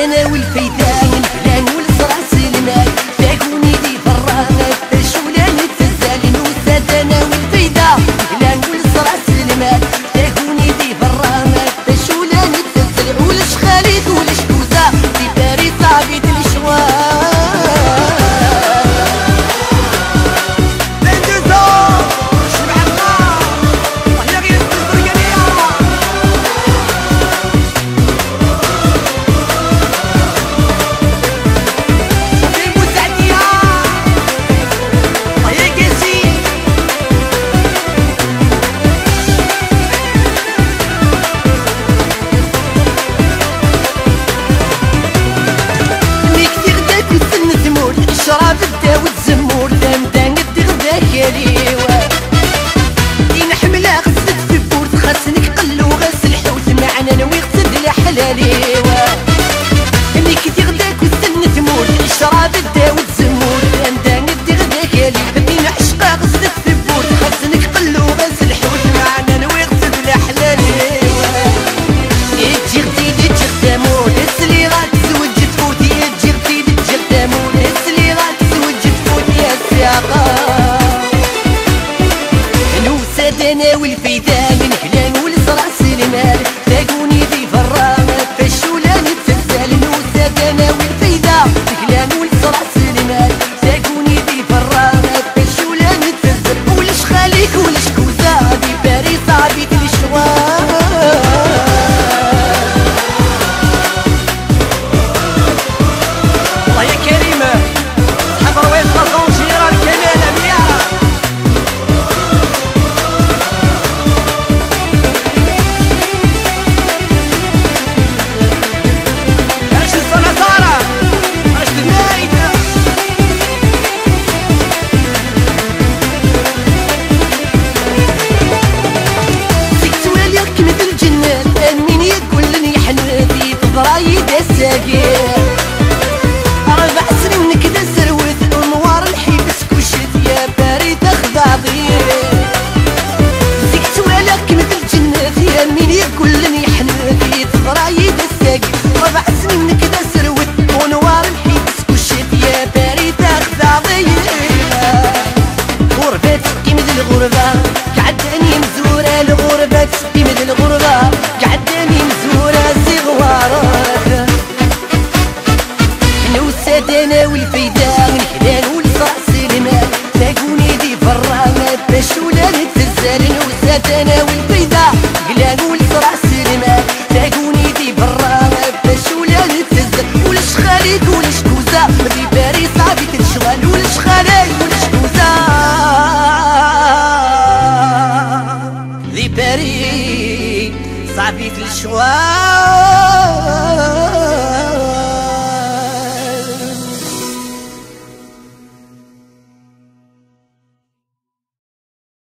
انا والفيدان الفلان والصراص المال تاكوني دي برانا الشولان التزالين وسادنا والفيدا الفلان والصراص المال تاكوني دي برانا الشولان التزالين ولش خالد ولش كوزا في باري صعبي الشوال شراب الدا والزمور دام الدغدا كاليوا دي نحملها غسلت في بورت خاصنك قلو غسل حوت معنا نوي غسد لحلاليوا انك تغداك والسن تموت شراب الدا والزمور دام الدغدا كاليوا دي نعشقها غسلت في بورت خاصنك قلو غسل حوت معنا نوي غسد لحلاليوا يجي غدي تجي غدامون اسلي غاد تزوج تفوتي يجي غدي تجي غدامون انا والفيدان الهلال والصراص المال تلاقوني في فرامة فالشولان التزال نوساد انا والفيدا الهلال والصراص المال تلاقوني في فرامة فالشولان التزال ولش خاليك ولش كوزا في باري صعبي الشوال الله يا كريمة صحاب رويس غازون جيران كمال اميرة ضرايد الساقير 4 سنين نكدا سروت ونوار الحبس كشت يا باري تاخذ عضير زيك توالك مثل الجنات يا مين يقولني حنات ضرايد الساقير 4 سنين نكدا سروت ونوار الحبس كشت يا باري تاخذ عضير غربة تسقي مثل الغربة قعداني مزورة الغربة تسقي مثل الغربة قعداني مزورة زغوارات نوساد انا والفيدان الهلال والصراص المال تلاقوني دي فرامة بالشولان التزال نوساد انا والفيدا الهلال والصراص المال تلاقوني دي فرامة بالشولان التزال ولش خالد ولش كوزا في باري صعبي الشوال ولش خالد ولش كوزا في باري صعبي الشوال